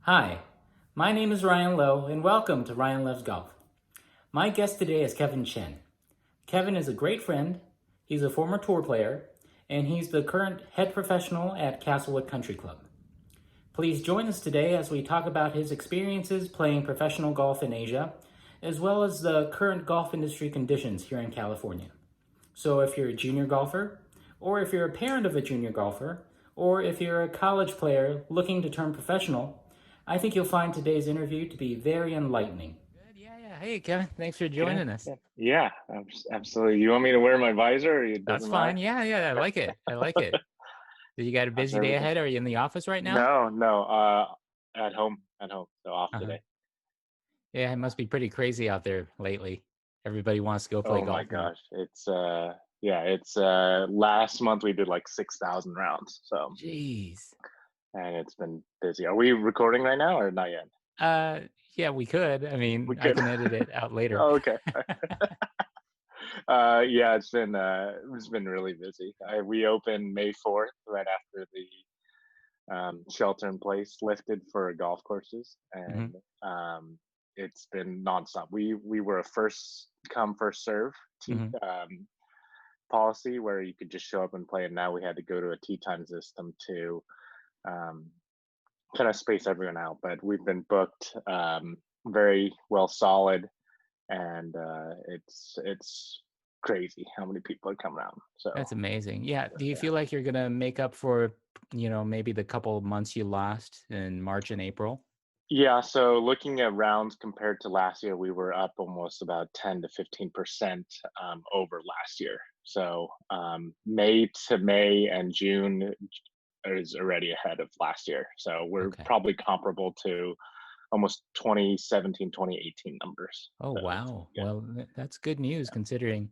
Hi, my name is Ryan Lowe, and welcome to Ryan Loves Golf. My guest today is Kevin Chen. Kevin is a great friend, he's a former tour player, and he's the current head professional at Castlewood Country Club. Please join us today as we talk about his experiences playing professional golf in Asia, as well as the current golf industry conditions here in California. So if you're a junior golfer, or if you're a parent of a junior golfer, or if you're a college player looking to turn professional, I think you'll find today's interview to be very enlightening. Good, yeah. Hey, Kevin, thanks for Yeah, joining us. yeah, absolutely. You want me to wear my visor, or it That's doesn't matter? fine. Yeah, I like it. I like it. So you got a How's busy day everything? ahead? Are you in the office right now? No. At home. So off Uh-huh. today. Yeah, it must be pretty crazy out there lately. Everybody wants to go play Oh my golf now. gosh, it's last month we did like 6,000 rounds. So Jeez. and it's been busy. Are we recording right now or not yet? Uh, yeah, we could. I We mean, I could. can edit it out later. Oh, okay. Yeah, it's been really busy. We opened May 4th, right after the shelter in place lifted for golf courses, Hmm. and it's been nonstop. We were a first come first serve Hmm. policy where you could just show up and play, and now we had to go to a tee time system to um, kind of space everyone out. But we've been booked very well, solid, and it's crazy how many people are coming out. So That's amazing. Yeah. Do you yeah. feel like you're gonna make up for, maybe the couple of months you lost in March and April? Yeah, so looking at rounds compared to last year, we were up almost about 10 to 15% over last year. So May to May and June is already ahead of last year. So we're Okay. probably comparable to almost 2017, 2018 numbers. Oh, So wow. yeah. Well, that's good news considering,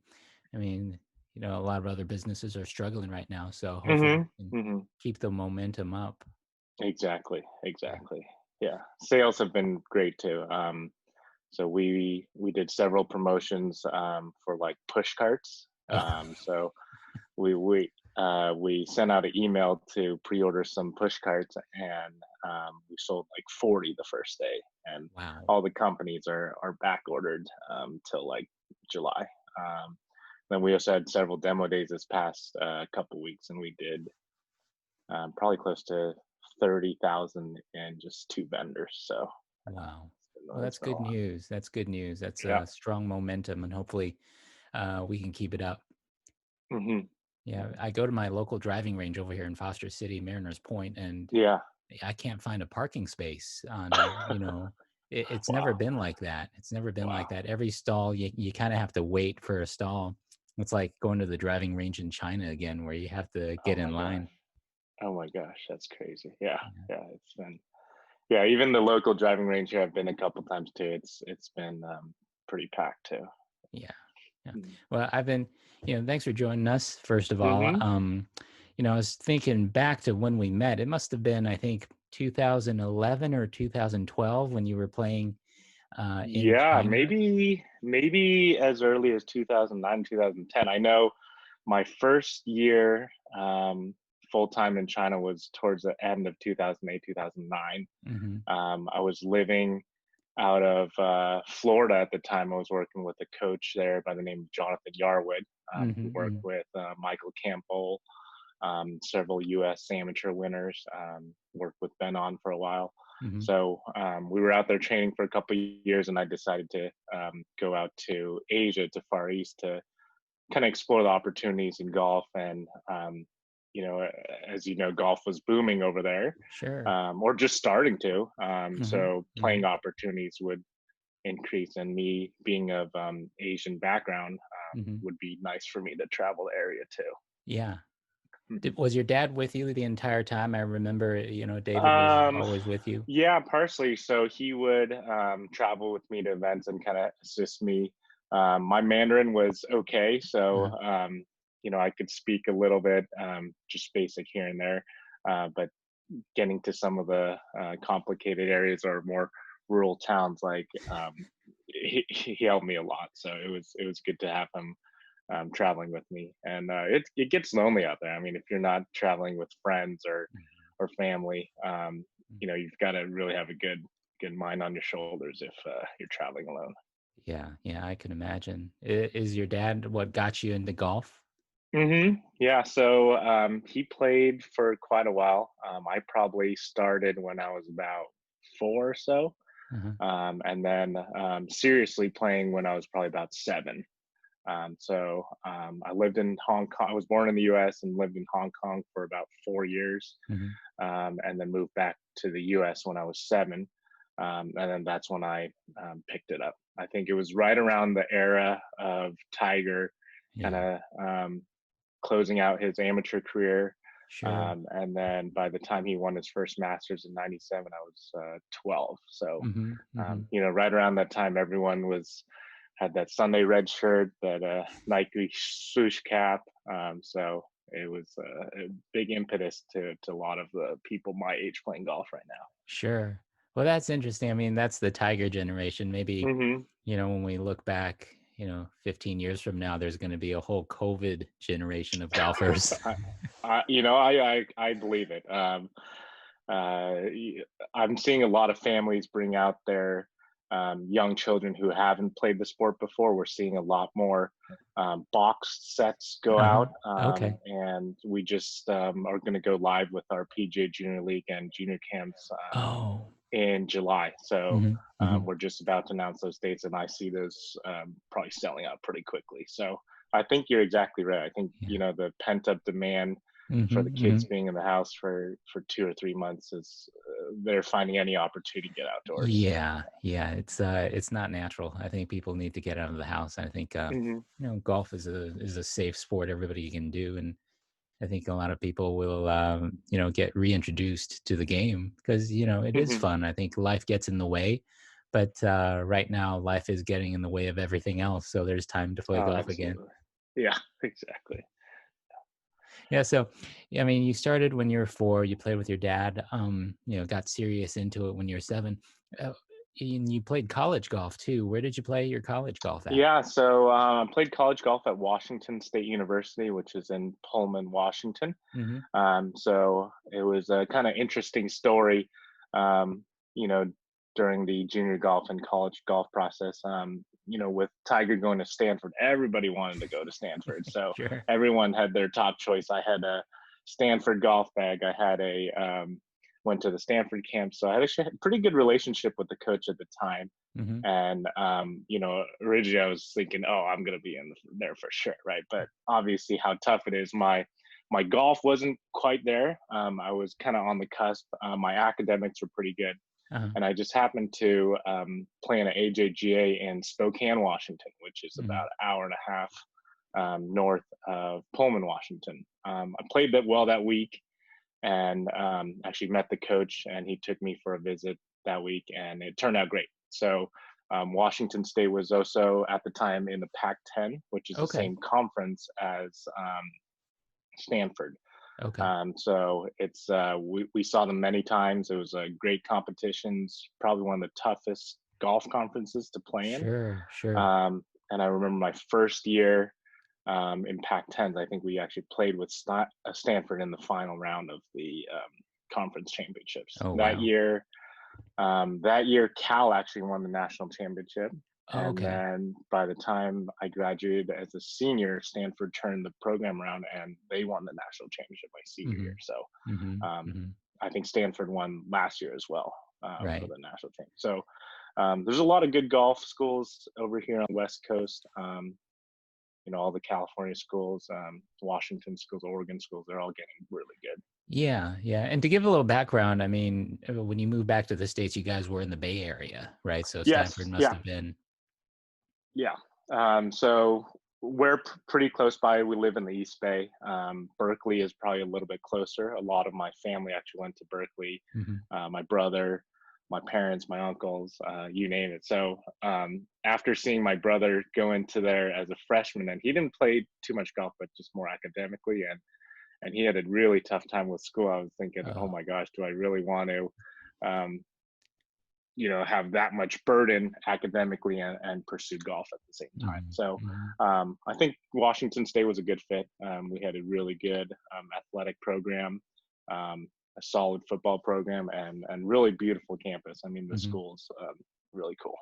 I mean, a lot of other businesses are struggling right now. So hopefully hmm you can hmm keep the momentum up. Exactly. Yeah. Exactly. Yeah. Sales have been great too. So we did several promotions for like push carts. So we sent out an email to pre-order some push carts, and we sold like 40 the first day, and Wow. all the companies are back ordered till like July. Um, then we also had several demo days this past couple weeks, and we did probably close to 30,000 in just two vendors. So Wow. it's Well, been, it's that's been a good lot. news. That's good news. That's Yeah. strong momentum, and hopefully we can keep it up. hmm Yeah, I go to my local driving range over here in Foster City, Mariners Point, and Yeah. I can't find a parking space it's never Wow. been like that. It's never been like Wow. that. Every stall, you kind of have to wait for a stall. It's like going to the driving range in China again, where you have to Oh get in my gosh. line. Oh my gosh. That's crazy. Yeah. Yeah. Yeah. It's been, yeah. Even the local driving range here, I've been a couple times too. It's been pretty packed too. Yeah. Yeah. Well, I've been, thanks for joining us, first of all. Mm-hmm. I was thinking back to when we met. It must have been, I think, 2011 or 2012 when you were playing in Yeah, China. maybe as early as 2009, 2010. I know my first year full time in China was towards the end of 2008, 2009. Hmm. I was living out of Florida at the time. I was working with a coach there by the name of Jonathan Yarwood, who worked Hmm. with Michael Campbell, several U.S. amateur winners. Worked with Ben on for a while. Hmm. So we were out there training for a couple of years, and I decided to go out to Asia, to Far East, to kind of explore the opportunities in golf. And as you know, golf was booming over there, Sure. or just starting to. Hmm. So Hmm. playing opportunities would increase, and me being of Asian background Hmm. would be nice for me to travel the area too. Yeah. Mhm. Was your dad with you the entire time? I remember, David was Um, always with you. yeah, partially. So he would travel with me to events and kind of assist me. My Mandarin was okay, so Uh-huh. I could speak a little bit, just basic here and there. But getting to some of the complicated areas or more rural towns, like he helped me a lot. So it was good to have him traveling with me. And it gets lonely out there. I mean, if you're not traveling with friends or family, you've got to really have a good mind on your shoulders if you're traveling alone. Yeah, yeah, I can imagine. Is your dad what got you into golf? Yeah. So he played for quite a while. I probably started when I was about four or so, Uh-huh. and then seriously playing when I was probably about seven. I lived in Hong Kong. I was born in the U.S. and lived in Hong Kong for about 4 years, Hmm. and then moved back to the U.S. when I was seven. And then that's when I picked it up. I think it was right around the era of Tiger kind Yeah, of closing out his amateur career. sure. And then by the time he won his first Masters in '97, I was 12. So, Hmm. Hmm. right around that time, everyone had that Sunday red shirt, that Nike swoosh cap. So it was a big impetus to a lot of the people my age playing golf right now. Sure. Well, that's interesting. I mean, that's the Tiger generation. Maybe, Hmm. when we look back, 15 years from now, there's going to be a whole COVID generation of golfers. I believe it. Uh, I'm seeing a lot of families bring out their young children who haven't played the sport before. We're seeing a lot more box sets go Uh-huh. out, Okay. and we just are going to go live with our PGA Junior League and junior camps Oh. in July. So Hmm. Hmm. we're just about to announce those dates, and I see those probably selling out pretty quickly. So I think you're exactly right. I think Yeah. the pent up demand Hmm. for the Hmm. kids being in the house for 2 or 3 months is they're finding any opportunity to get outdoors. Yeah, yeah, it's not natural. I think people need to get out of the house. I think Hmm. golf is a safe sport everybody can do, and I think a lot of people will get reintroduced to the game because it is Hmm. fun. I think life gets in the way, but right now life is getting in the way of everything else. So there's time to play Oh, golf again. absolutely. Yeah, exactly. Yeah, so yeah, I mean, you started when you were 4, you played with your dad, got serious into it when you were 7. Uh, and you played college golf too. Where did you play your college golf at? Yeah, so I played college golf at Washington State University, which is in Pullman, Washington. Mhm. So it was a kind of interesting story, um, you know, during the junior golf and college golf process. With Tiger going to Stanford, everybody wanted to go to Stanford. So Sure. everyone had their top choice. I had a Stanford golf bag. I had went to the Stanford camp. So I had a pretty good relationship with the coach at the time. Mhm. And originally I was thinking, oh, I'm gonna be in there for sure, right? But obviously, how tough it is. My golf wasn't quite there. I was kind of on the cusp. My academics were pretty good, Uh-huh. and I just happened to play in an AJGA in Spokane, Washington, which is about Mhm. an hour and a half north of Pullman, Washington. I played that well that week, and actually met the coach, and he took me for a visit that week, and it turned out great. So Washington State was also at the time in the Pac-10, which is the Okay. same conference as Stanford. Okay. So it's we saw them many times. It was a great competitions, probably one of the toughest golf conferences to play in. Sure, sure. And I remember my first year in Pac-10s. I think we actually played with Stanford in the final round of the conference championships. Oh, That wow. year, Cal actually won the national championship. Oh, And okay. then by the time I graduated as a senior, Stanford turned the program around and they won the national championship my senior year. Mhm. So Mhm. um, Mhm. I think Stanford won last year as well for Right. the national team. So there's a lot of good golf schools over here on the West Coast. All the California schools, Washington schools, Oregon schools, they're all getting really good. Yeah, yeah. And to give a little background, I mean, when you moved back to the States, you guys were in the Bay Area, right? So Stanford Yes, must yeah, have been. yeah. So we're pretty close by. We live in the East Bay. Berkeley is probably a little bit closer. A lot of my family actually went to Berkeley. Mhm. My brother, my parents, my uncles, you name it. So after seeing my brother go into there as a freshman, and he didn't play too much golf, but just more academically, and he had a really tough time with school. I was thinking, oh Oh. my gosh, do I really want to, um, have that much burden academically and pursue golf at the same time? Mhm. So Mhm. I think Washington State was a good fit. We had a really good athletic program. a solid football program, and really beautiful campus. I mean, the Hmm. school's really cool.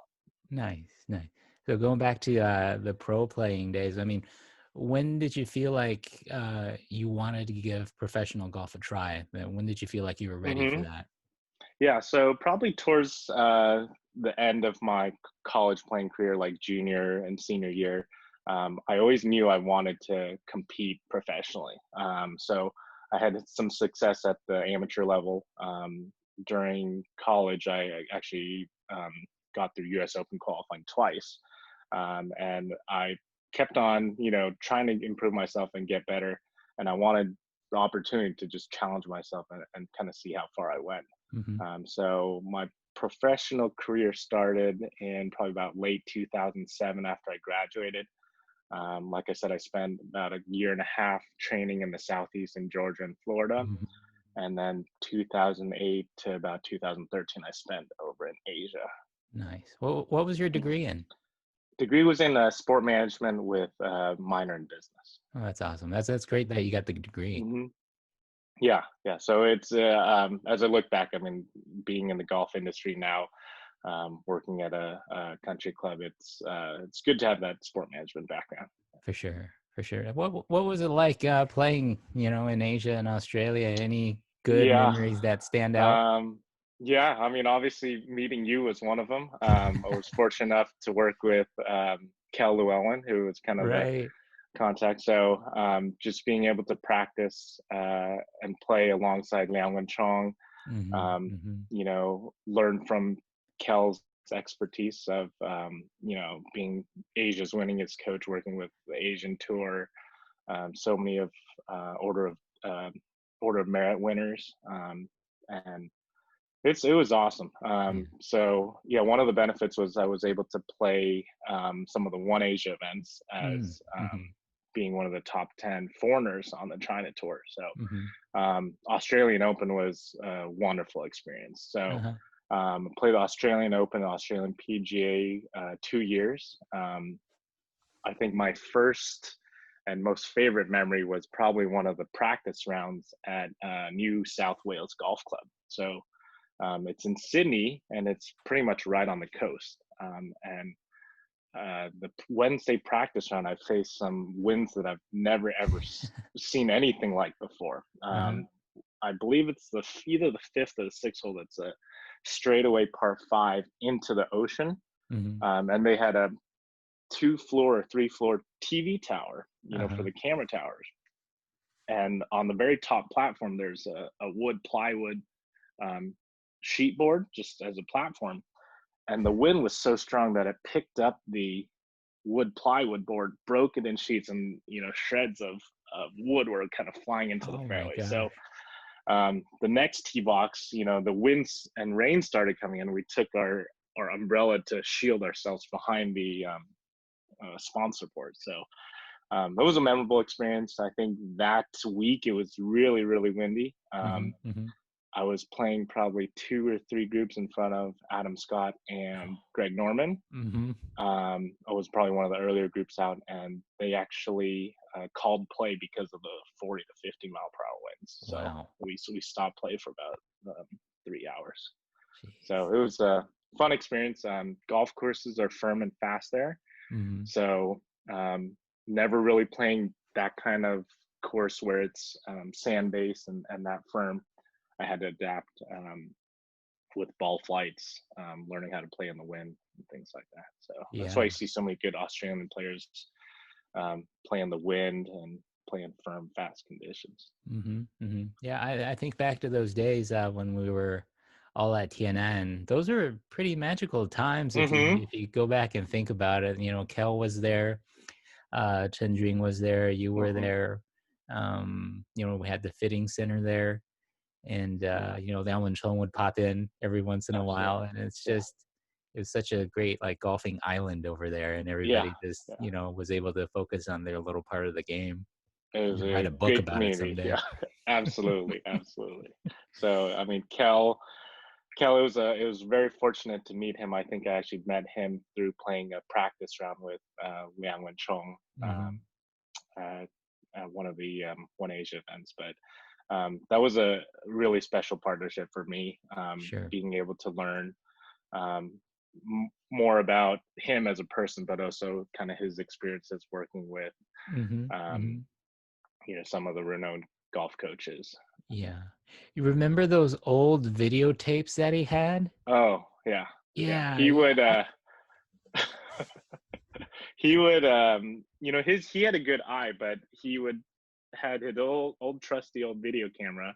Nice, nice. So going back to the pro playing days, I mean, when did you feel like you wanted to give professional golf a try? When did you feel like you were ready for Hmm. that? Yeah, so probably towards the end of my college playing career, like junior and senior year, I always knew I wanted to compete professionally. So I had some success at the amateur level. During college, I actually got through U.S. Open qualifying twice, and I kept on, trying to improve myself and get better. And I wanted the opportunity to just challenge myself and kind of see how far I went. Hmm. So my professional career started in probably about late 2007 after I graduated. Like I said, I spent about a year and a half training in the Southeast in Georgia and Florida. Hmm. And then 2008 to about 2013, I spent over in Asia. Nice. What was your degree in? Degree was in sport management with minor in business. Oh, that's awesome. That's great that you got the degree. Hmm. Yeah, yeah. So it's as I look back, I mean, being in the golf industry now, working at a country club, it's good to have that sport management background. For sure, for sure. What was it like playing, in Asia and Australia? Any good Yeah, memories that stand out? um, yeah. I mean, obviously, meeting you was one of them. I was fortunate enough to work with Kel Llewellyn, who was kind of the Right. contact. So just being able to practice and play alongside Liang Wen Chong, Hmm. um, Hmm. learn from Kel's expertise of, being Asia's winningest coach, working with the Asian tour, so many of order of uh, order of merit winners, and it was awesome. Yeah. So yeah, one of the benefits was I was able to play some of the One Asia events as Mm-hmm. being one of the top 10 foreigners on the China tour. Hmm. So Australian Open was a wonderful experience. So Uh-huh. played the Australian Open, the Australian PGA 2 years. I think my first and most favorite memory was probably one of the practice rounds at New South Wales Golf Club. So it's in Sydney, and it's pretty much right on the coast. And the Wednesday practice round, I faced some winds that I've never ever seen anything like before. Uh-huh. I believe it's either the fifth or the sixth hole. That's a straightaway par 5 into the ocean, Hmm. and they had a 2 floor or 3 floor TV tower, for Uh-huh. the camera towers. And on the very top platform, there's a wood plywood um, sheet board just as a platform, and the wind was so strong that it picked up the wood plywood board, broke it in sheets, and shreds of wood were kind of flying into the Oh my fairway. gosh. So the next tee box, the winds and rain started coming in. We took our umbrella to shield ourselves behind the sponsor board. So it was a memorable experience. I think that week it was really, really windy. Hmm. Hmm. I was playing probably 2 or 3 groups in front of Adam Scott and Oh. Greg Norman. Hmm. I was probably one of the earlier groups out, and they actually called play because of the 40 to 50 mile per hour winds. So Wow. we stopped play for about 3 hours. Jeez. So it was a fun experience. Golf courses are firm and fast there, Hmm. so never really playing that kind of course where it's sand based and that firm. I had to adapt with ball flights, learning how to play in the wind and things like that. So that's why Yeah. you see so many good Australian players play in the wind and play in firm, fast conditions. Hmm. Hmm. Yeah, I think back to those days when we were all at TNN. Those are pretty magical times if you Mm-hmm. if you go back and think about it. Kel was there, Chen Jing was there, you were Mm-hmm. there. We had the fitting center there, and Yeah, the Alan Chong would pop in every once in a while, absolutely. and Yeah. it was such a great like golfing island over there, and Yeah. everybody just Yeah. was able to focus on their little part of the game. It was Write a a book great about it community. someday. Yeah. Absolutely. Absolutely. So I mean, Kel, it was very fortunate to meet him. I think I actually met him through playing a practice round with Liang Wen Chong Hmm. at one of the One Asia events. But that was a really special partnership for me, Sure. being able to learn um, more about him as a person, but also kind of his experiences working with, Mm-hmm. um, Mm-hmm. some of the renowned golf coaches. Yeah. You remember those old videotapes that he had? Oh yeah, yeah. Yeah, He yeah. would. He would. He had a good eye, but he would had his old trusty old video camera,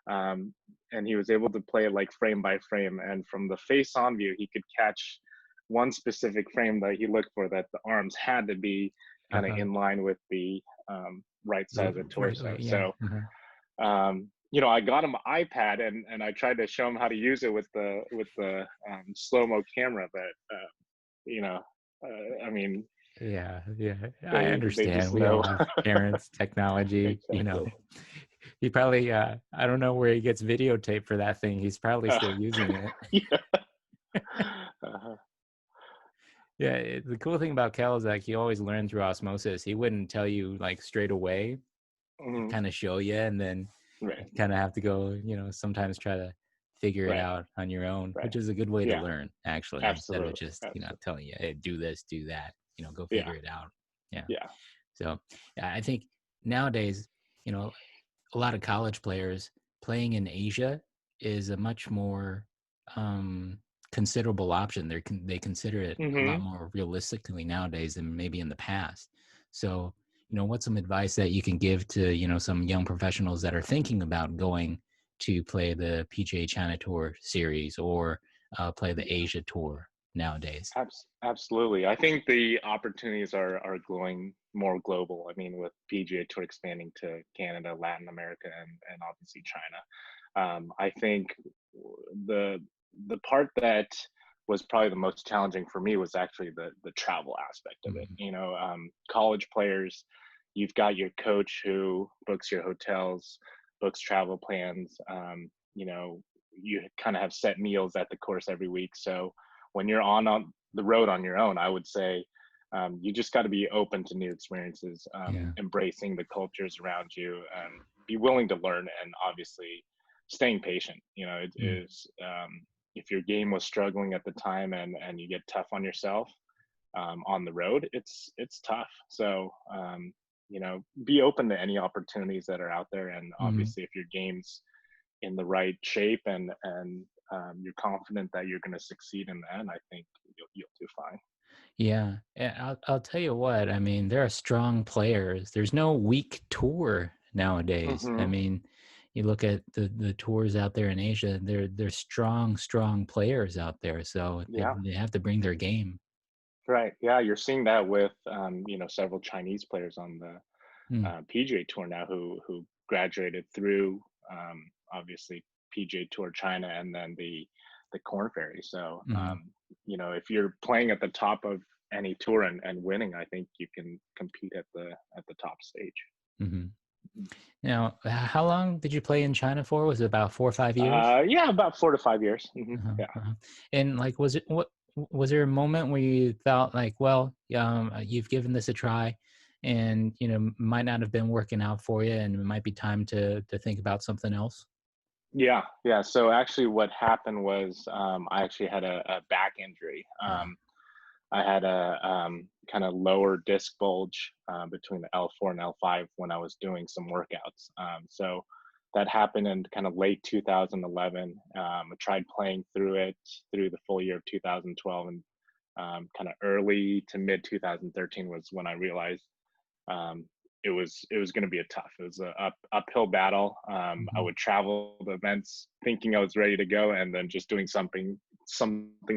um, and he was able to play it like frame by frame. And from the face on view, he could catch one specific frame that he looked for, that the arms had to be kind of Uh-huh. in line with the right side of the Right, torso. right, yeah. So, Uh-huh. I got him an iPad, and I tried to show him how to use it with the slow mo camera, but you know, I mean, Yeah, yeah. I they understand. just We all know. have parents, technology, Exactly. He probably I don't know where he gets videotape for that thing. He's probably Uh, still using it. yeah. Uh-huh. Yeah, the cool thing about Kel is like he always learned through osmosis. He wouldn't tell you like straight away. He'd Mhm. kind of show you, and then you Right. kind of have to go, sometimes try to figure it Right. out on your own, Right. which is a good way to Yeah. learn, actually, instead of Absolutely. just, Absolutely. telling you, hey, do this, do that, go Yeah. figure it out. Yeah. Yeah. So yeah, I think nowadays, you know, a lot of college players playing in Asia is a much more um, considerable option. They consider it a lot Hmm. more realistically nowadays than maybe in the past. So, what's some advice that you can give to some young professionals that are thinking about going to play the PGA China Tour series or play the Yeah. Asia Tour nowadays? Absolutely. I think the opportunities are going more global. I mean, with PGA Tour expanding to Canada, Latin America, and obviously China. I think the the part that was probably the most challenging for me was actually the travel aspect of it. Mhm. College players, you've got your coach who books your hotels, books travel plans. You kind of have set meals at the course every week. So when you're on the road on your own, I would say you just got to be open to new experiences, Yeah. embracing the cultures around you, be willing to learn, and obviously staying patient. It Mm. is, if your game was struggling at the time, and you get tough on yourself on the road, it's tough. So be open to any opportunities that are out there, and Mhm. obviously if your game's in the right shape, and you're confident that you're going to succeed in that, I think you'll do fine. Yeah, I'll tell you what. I mean, there are strong players. There's no weak tour nowadays. I Hmm. mean, you look at the tours out there in Asia. They're strong players out there. So Yeah. they have to bring their game. Right. Yeah, you're seeing that with several Chinese players on the Mm, PGA Tour now, who graduated through, obviously, PGA Tour China, and then the Corn Ferry. So mm, if you're playing at the top of any tour, and winning, I think you can compete at the top stage. hmm. Now, how long did you play in China for? Was it about 4 or 5 years? Yeah, about 4 to 5 years. Uh-huh, Yeah. uh-huh. And like, was there a moment where you felt like, well, you've given this a try, and might not have been working out for you, and it might be time to think about something else? Yeah, yeah. So actually, what happened was, I actually had a back injury. Uh, I had a kind of lower disc bulge between the L4 and L5 when I was doing some workouts. So that happened in kind of late 2011. I tried playing through it through the full year of 2012, and kind of early to mid 2013 was when I realized um, it was going to be a tough. It was a uphill battle. I mhm, would travel to events thinking I was ready to go, and then just doing something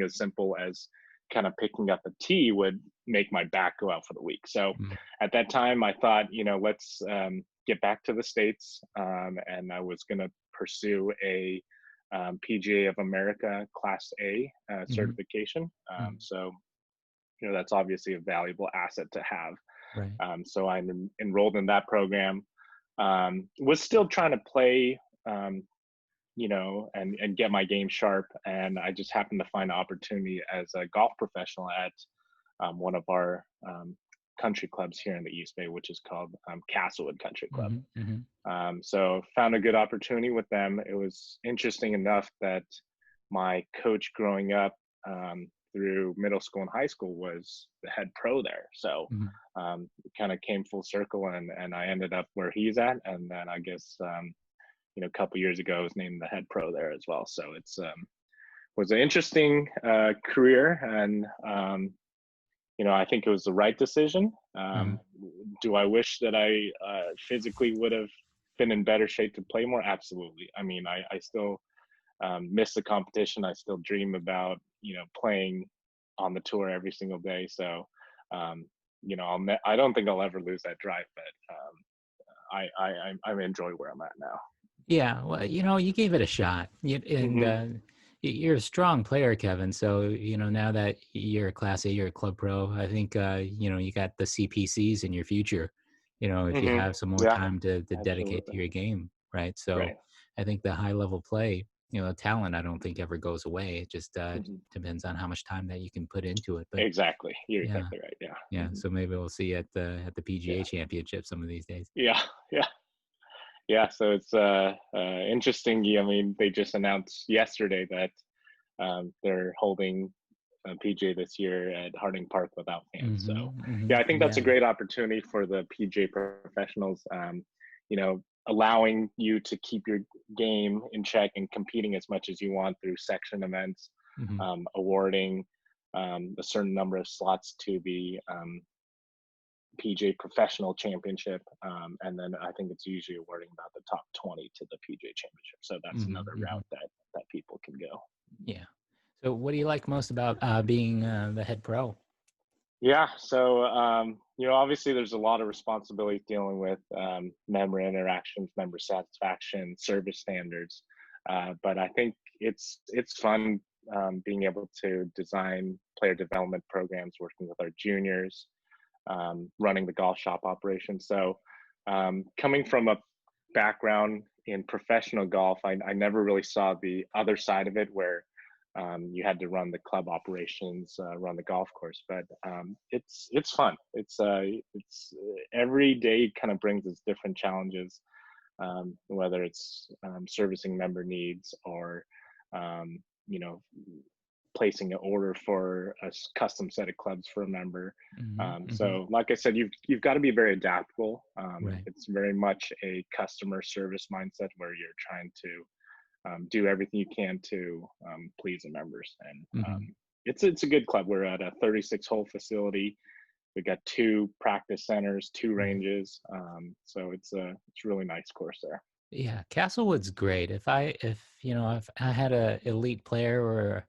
as simple as kind of picking up a tee would make my back go out for the week. So mm, at that time, I thought, let's get back to the States, and I was going to pursue a PGA of America Class A mhm, certification. mhm. So that's obviously a valuable asset to have. Right. So I'm enrolled in that program. Was still trying to play, and get my game sharp. And I just happened to find an opportunity as a golf professional at one of our country clubs here in the East Bay, which is called Castlewood Country Club. Mm-hmm, mm-hmm. So found a good opportunity with them. It was interesting enough that my coach growing up through middle school and high school was the head pro there. So it kind of came full circle, and I ended up where he's at. And then I guess, a couple years ago, I was named the head pro there as well. So it's was an interesting career, and I think it was the right decision. Do I wish that I physically would have been in better shape to play more? Absolutely. I mean, I still miss the competition. I still dream about playing on the tour every single day. So I don't think I'll ever lose that drive, but I enjoy where I'm at now. Yeah, well, you gave it a shot, and you're a strong player, Kevin. So now that you're a Class A, you're a club pro. I think you got the CPCs in your future. If you have some more Yeah, time to dedicate to absolutely. your game, right? So Right. I think the high level play, talent, I don't think ever goes away. It just hmm depends on how much time that you can put into it. But Exactly. You're yeah, exactly right. Yeah. yeah. So maybe we'll see you at the PGA Yeah. Championship some of these days. Yeah. Yeah. Yeah. So it's interesting. I mean, they just announced yesterday that they're holding PGA this year at Harding Park without fans. So yeah, I think that's a Yeah. great opportunity for the PGA professionals. Allowing you to keep your game in check and competing as much as you want through section events, awarding a certain number of slots to the PGA Professional Championship, and then I think it's usually awarding about the top 20 to the PGA Championship. So that's another route that people can go. Yeah. So what do you like most about being the head pro? Yeah, so obviously there's a lot of responsibility dealing with member interactions, member satisfaction, service standards, but I think it's fun being able to design player development programs, working with our juniors, running the golf shop operation. So coming from a background in professional golf, I never really saw the other side of it where you had to run the club operations, run the golf course, but it's fun. It's every day kind of brings us different challenges, whether it's servicing member needs or you know placing an order for a custom set of clubs for a member. So like I said, you've got to be very adaptable. Right. It's very much a customer service mindset where you're trying to do everything you can to please the members. And it's a good club. We're at a 36-hole facility. We got 2 practice centers, 2 ranges. So it's really nice course there. Yeah, Castlewood's great. If I had a elite player or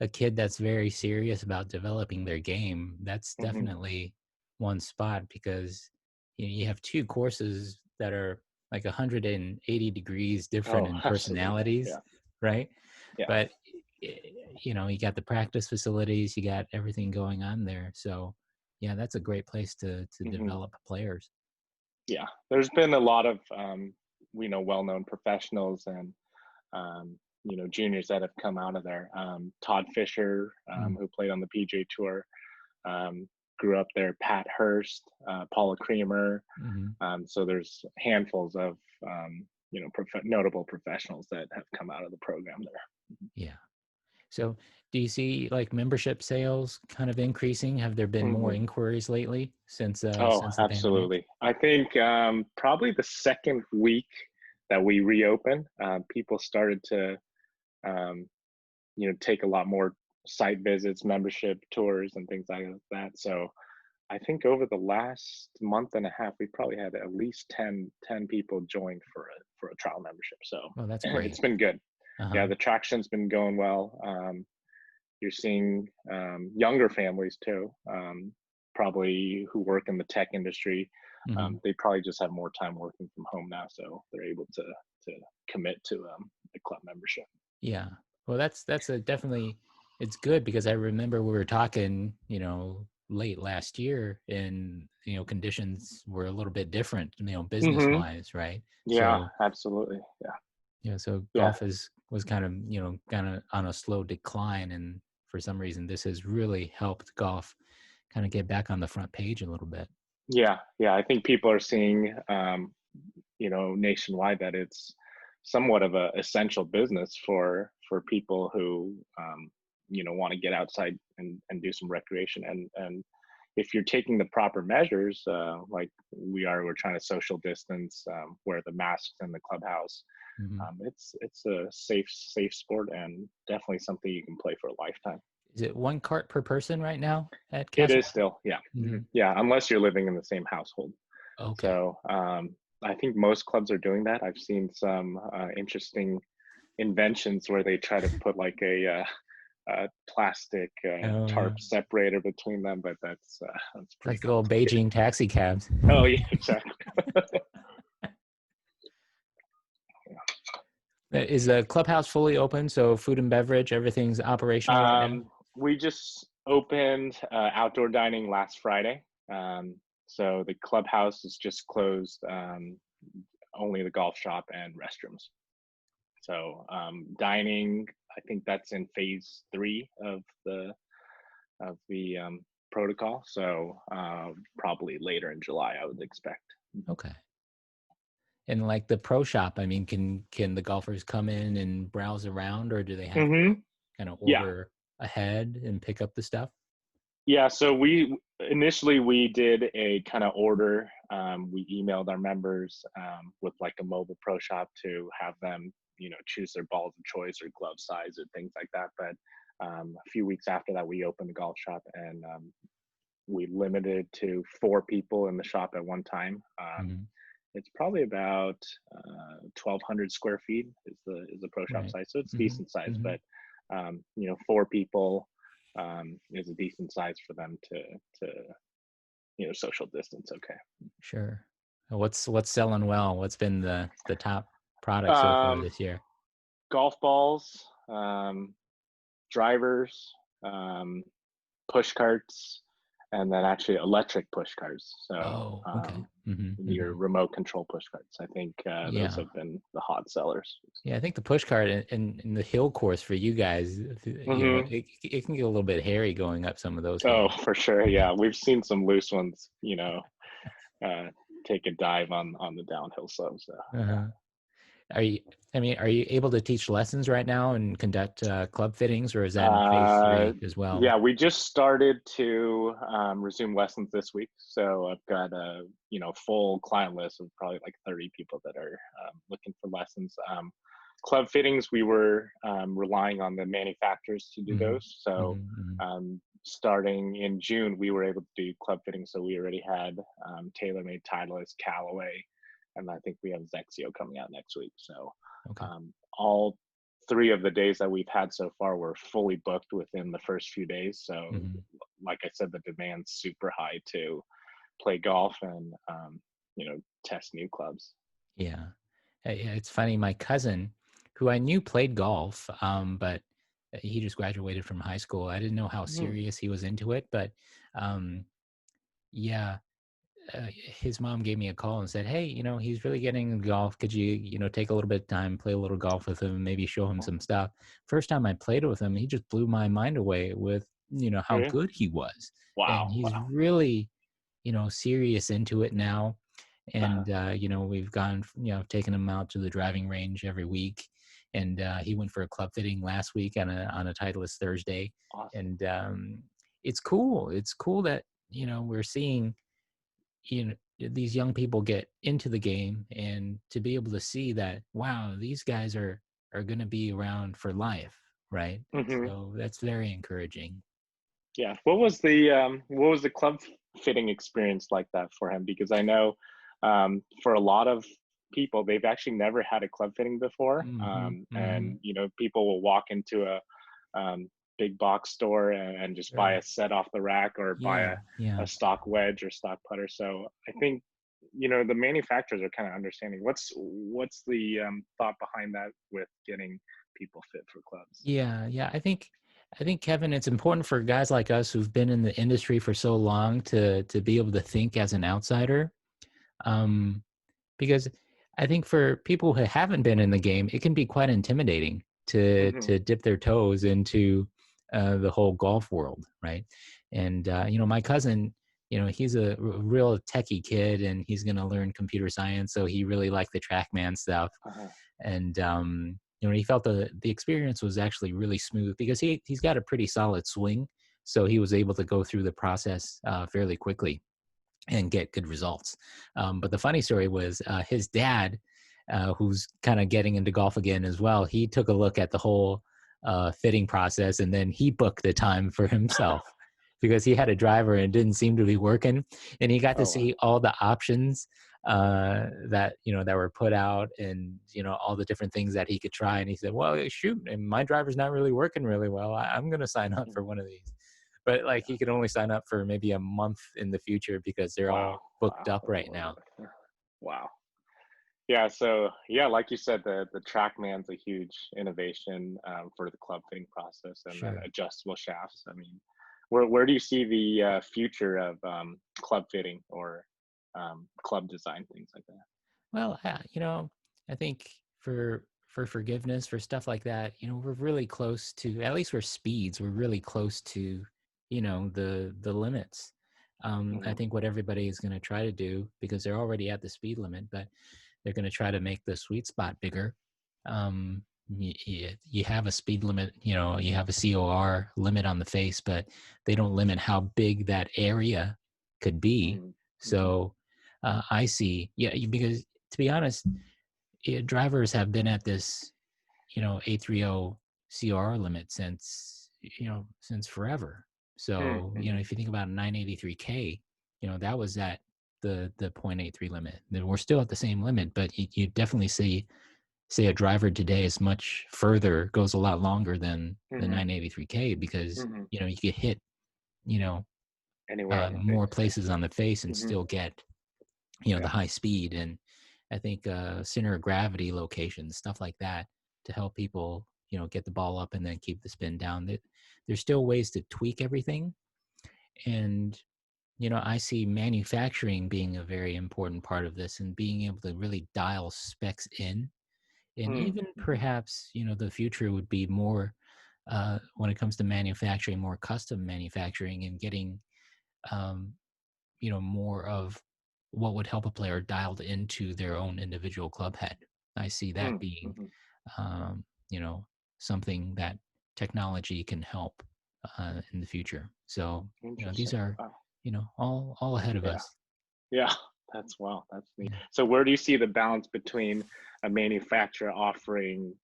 a kid that's very serious about developing their game, that's hmm definitely one spot because you have 2 courses that are like 180 degrees different Oh, in absolutely. personalities, Yeah. right? Yeah. But you got the practice facilities, you got everything going on there. So yeah, that's a great place to hmm develop players. Yeah. There's been a lot of well-known professionals and juniors that have come out of there. Todd Fisher, who played on the PGA Tour, grew up there. Pat Hurst, Paula Creamer. So there's handfuls of notable professionals that have come out of the program there. Yeah. So do you see like membership sales kind of increasing? Have there been more hmm inquiries lately Oh, since the pandemic? absolutely. I think probably the second week that we reopened, people started to um, take a lot more site visits, membership tours, and things like that. So I think over the last month and a half, we probably had at least 10 people join for a trial membership. So Oh, that's it's great. been good. Uh-huh. Yeah, the traction's been going well. You're seeing younger families too, probably who work in the tech industry. They probably just have more time working from home now, so they're able to commit to the club membership. Yeah. Well, that's a definitely it's good because I remember we were talking, late last year and, conditions were a little bit different, business hmm wise, right? Yeah, So, absolutely. Yeah, so yeah. golf was kind of on a slow decline and for some reason this has really helped golf kind of get back on the front page a little bit. Yeah, I think people are seeing, nationwide that it's somewhat of a essential business for people who, want to get outside and do some recreation. And if you're taking the proper measures, like we're trying to social distance, wear the masks in the clubhouse. It's a safe sport, and definitely something you can play for a lifetime. Is it 1 cart per person right now at It Castlewood? is still, yeah. Yeah, unless you're living in the same household. Okay. So I think most clubs are doing that. I've seen some interesting inventions where they try to put like a plastic tarp separator between them, but that's pretty Like the old complicated. Beijing taxi cabs. Oh yeah, exactly. Is the clubhouse fully open? So food and beverage, everything's operational right now? We just opened outdoor dining last Friday. So the clubhouse is just closed, only the golf shop and restrooms. So dining, I think that's in phase 3 of the protocol. So probably later in July, I would expect. Okay. And like the pro shop, I mean, can the golfers come in and browse around, or do they have to kind of Yeah. order ahead and pick up the stuff? Yeah, so we did a kind of order. We emailed our members with like a mobile pro shop to have them, choose their balls of choice or glove size or things like that. But a few weeks after that, we opened the golf shop, and we limited to 4 people in the shop at one time. It's probably about 1,200 square feet is the pro shop size, so it's decent size. But 4 people is a decent size for them to social distance. Okay. Sure. What's selling well? What's been the top product so far this year? Golf balls, drivers, push carts, and then actually electric push carts. So your remote control push carts. I think those have been the hot sellers. Yeah, I think the push cart in the hill course for you guys, it can get a little bit hairy going up some of those hills. Oh, for sure. Yeah, we've seen some loose ones, take a dive on the downhill slope. So. Are you able to teach lessons right now and conduct club fittings, or is that in phase 3 as well? Yeah, we just started to resume lessons this week. So I've got a full client list of probably like 30 people that are looking for lessons. Club fittings, we were relying on the manufacturers to do those. So starting in June, we were able to do club fittings. So we already had TaylorMade, Titleist, Callaway, and I think we have Zexio coming out next week. So all 3 of the days that we've had so far were fully booked within the first few days. So like I said, the demand's super high to play golf and, test new clubs. Yeah. It's funny. My cousin, who I knew played golf, but he just graduated from high school. I didn't know how serious he was into it, but his mom gave me a call and said, hey, he's really getting into golf. Could you, take a little bit of time, play a little golf with him, maybe show him some stuff. First time I played with him, he just blew my mind away with, how good he was. Wow. And he's really, serious into it now. And, we've gone, taken him out to the driving range every week. And he went for a club fitting last week on a Titleist Thursday. Awesome. And it's cool. It's cool that, we're seeing, these young people get into the game, and to be able to see that, wow, these guys are going to be around for life, right? So that's very encouraging. Yeah. What was the club fitting experience like that for him? Because I know for a lot of people, they've actually never had a club fitting before. And people will walk into a big box store and just buy a set off the rack, or buy a stock wedge or stock putter. So I think the manufacturers are kind of understanding what's the thought behind that with getting people fit for clubs. I think Kevin, it's important for guys like us who've been in the industry for so long to be able to think as an outsider, because I think for people who haven't been in the game, it can be quite intimidating to dip their toes into the whole golf world, right? And my cousin, he's a real techie kid, and he's going to learn computer science, so he really liked the Trackman stuff. Uh-huh. And he felt the experience was actually really smooth because he's got a pretty solid swing, so he was able to go through the process fairly quickly and get good results. But the funny story was his dad, who's kind of getting into golf again as well. He took a look at the whole fitting process, and then he booked the time for himself because he had a driver and it didn't seem to be working. And he got to Oh, wow. see all the options that were put out, and all the different things that he could try. And he said, "Well, shoot, and my driver's not really working really well. I'm going to sign up for one of these." But like he could only sign up for maybe a month in the future because they're Wow. all booked Wow. up right now. Wow. Yeah, so yeah, like you said, the TrackMan's a huge innovation for the club fitting process, and then Sure. adjustable shafts. I mean, where do you see the future of club fitting or club design, things like that? Well, I think for forgiveness for stuff like that, we're really close to, at least for speeds, we're really close to, the limits. I Hmm. think what everybody is going to try to do, because they're already at the speed limit, but they're going to try to make the sweet spot bigger. You have a speed limit, you have a COR limit on the face, but they don't limit how big that area could be. Hmm. Hmm. So I see, yeah, because to be honest, drivers have been at this, 830 CR limit since forever. So, Hmm. if you think about 983K, that was at the 0.83 limit. Then we're still at the same limit, but you definitely say a driver today is much further, goes a lot longer than the Hmm. 983K because, Hmm. you get hit, you know, Anywhere on the more face, places on the face and yeah. Hmm. still get the Yeah. high speed. And I think center of gravity locations, stuff like that, to help people get the ball up and then keep the spin down. There's still ways to tweak everything. And I see manufacturing being a very important part of this, and being able to really dial specs in. And even Mm-hmm. perhaps the future would be more when it comes to manufacturing, more custom manufacturing, and getting um, more of what would help a player dialed into their own individual club head. I see that being, Mm-hmm. um, something that technology can help in the future. So, these Interesting. are, Wow. all ahead of Yeah. us. Yeah, that's wow, that's neat. Yeah. So where do you see the balance between a manufacturer offering,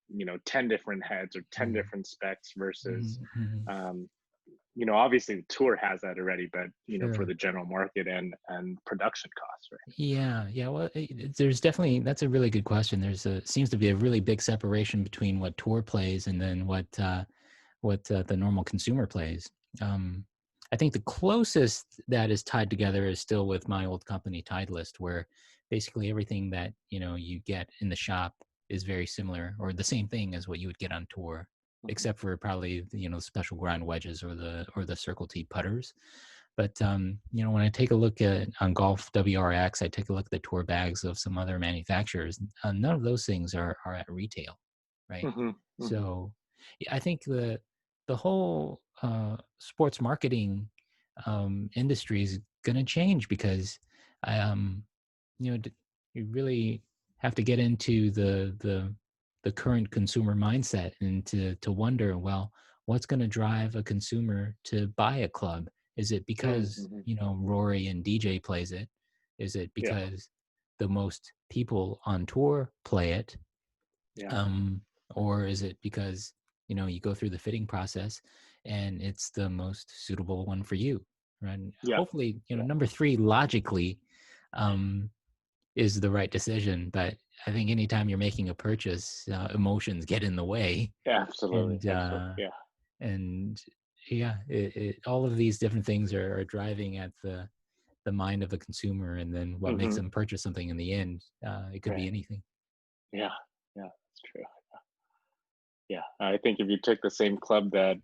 10 different heads or 10 Mm. different specs versus, Mhm, mhm. um, obviously the tour has that already, but for Sure. the general market and production costs, right? Yeah, yeah. Well, there's definitely, that's a really good question. Seems to be a really big separation between what tour plays and then what the normal consumer plays. Um, I think the closest that is tied together is still with my old company, Titleist, where basically everything that you get in the shop is very similar or the same thing as what you would get on tour, Hmm. except for probably special grind wedges or the Circle T putters. But when I take a look at on Golf WRX, I take a look at the tour bags of some other manufacturers. None of those things are at retail, right? Hmm. Hmm. So yeah, I think the whole sports marketing industry is going to change because um, you really have to get into the current consumer mindset and to wonder, well, what's going to drive a consumer to buy a club? Is it because Hmm. Rory and DJ plays it? Is it Yeah. because the most people on tour play it? Yeah. um, or is it because you go through the fitting process and it's the most suitable one for you, right? And Yeah. hopefully Yeah. number three logically um, is the right decision, but I think anytime you're making a purchase, emotions get in the way. Yeah. Absolutely. and Absolutely. Yeah. and yeah, all of these different things are driving at the mind of a consumer, and then what makes Hmm. them purchase something in the end. It could be Right. anything. Yeah. Yeah. That's true. Yeah, I think if you took the same club that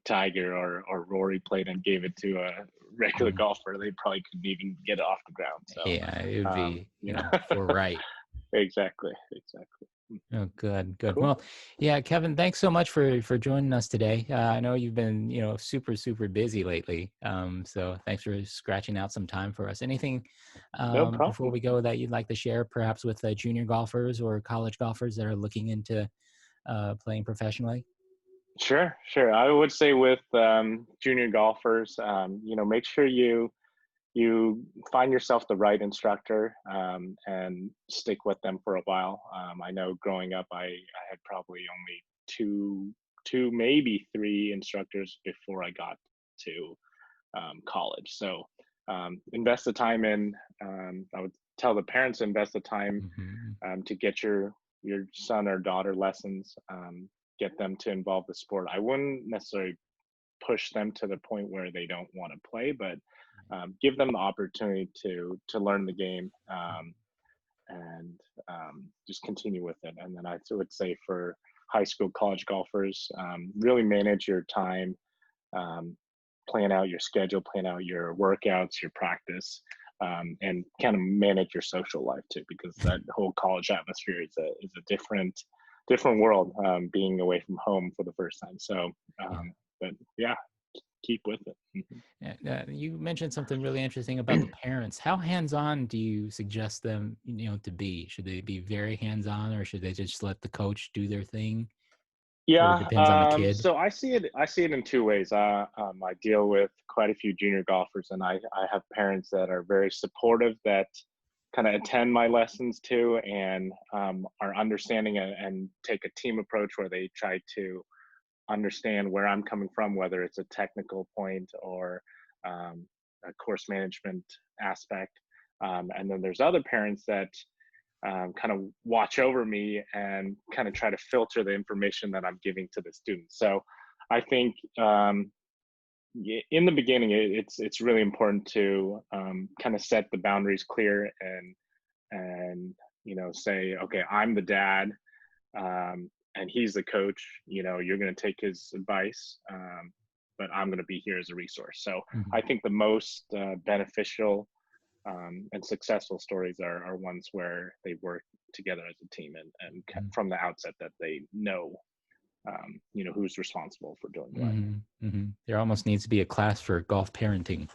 Tiger or Rory played and gave it to a regular Mm. golfer, they probably couldn't even get it off the ground. So, Yeah, it would be, yeah, for right. exactly, exactly. Oh, good, good. Cool. Well, yeah, Kevin, thanks so much for joining us today. I know you've been, super busy lately. So thanks for scratching out some time for us. Anything No before problem. we go that you'd like to share, perhaps with junior golfers or college golfers that are looking into playing professionally? Sure, sure. I would say with junior golfers, make sure you find yourself the right instructor, and stick with them for a while. I know growing up, I had probably only two, maybe three instructors before I got to college. So invest the time in. I would tell the parents to invest the time Hmm. to get your son or daughter lessons. Get them to involve the sport. I wouldn't necessarily push them to the point where they don't want to play, but give them the opportunity to learn the game, and just continue with it. And then I would say for high school, college golfers, really manage your time, um, plan out your schedule, plan out your workouts, your practice, and kind of manage your social life too, because that whole college atmosphere is a different world, being away from home for the first time. So, Yeah. but yeah, keep with it. Mhm. You mentioned something really interesting about the parents. How hands-on do you suggest them, to be? Should they be very hands-on, or should they just let the coach do their thing? Or it Yeah, depends on the kid? so I see it in two ways. I deal with quite a few junior golfers, and I have parents that are very supportive, that kind of attend my lessons too, and are understanding, and take a team approach where they try to understand where I'm coming from, whether it's a technical point or a course management aspect. And then there's other parents that kind of watch over me and kind of try to filter the information that I'm giving to the students. So I think in the beginning, it's really important to kind of set the boundaries clear, and say, okay, I'm the dad, and he's the coach. You're going to take his advice, but I'm going to be here as a resource. So Mhm. I think the most beneficial and successful stories are ones where they work together as a team, and Mhm. from the outset that they know, who's responsible for doing what. Mhm. Mhm. There almost needs to be a class for golf parenting.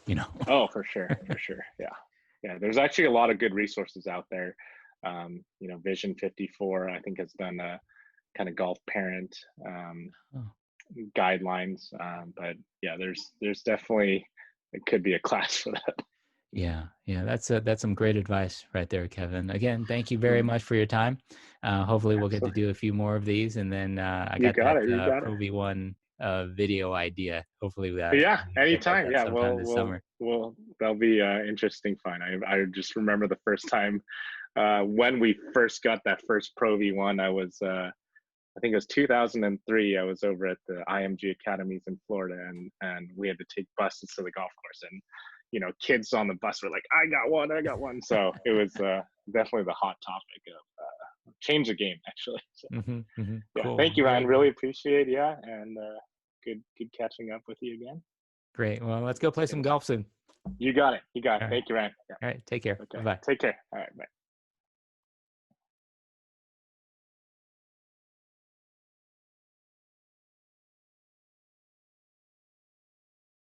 Oh, for sure, for sure. Yeah, yeah. There's actually a lot of good resources out there. Vision 54, I think, has done a kind of golf parent Oh, guidelines. But yeah, there's definitely, it could be a class for that. yeah. Yeah, that's some great advice right there, Kevin. Again, thank you very Mm, much for your time. Hopefully we'll get to absolutely. do a few more of these, and then I You got got that it. You got it. Pro V1 video idea. Hopefully Yeah, get that anytime. done Yeah, sometime we'll this we'll summer. we'll that'll be interesting fun. I just remember the first time when we first got that first Pro V1. I think it was 2003. I was over at the IMG academies in Florida, and we had to take buses to the golf course, and kids on the bus were like, I got one." So it was definitely the hot topic of change the game, actually. So yeah, Cool. thank you, Very Ryan. good. Really appreciate it. Yeah, and good catching up with you again. Great. Well, let's go play Yeah, some golf soon. you got it. You got it. All right. Thank you, Ryan. Yeah. All right. Take care. Okay. Bye bye. Take care. All right. Bye.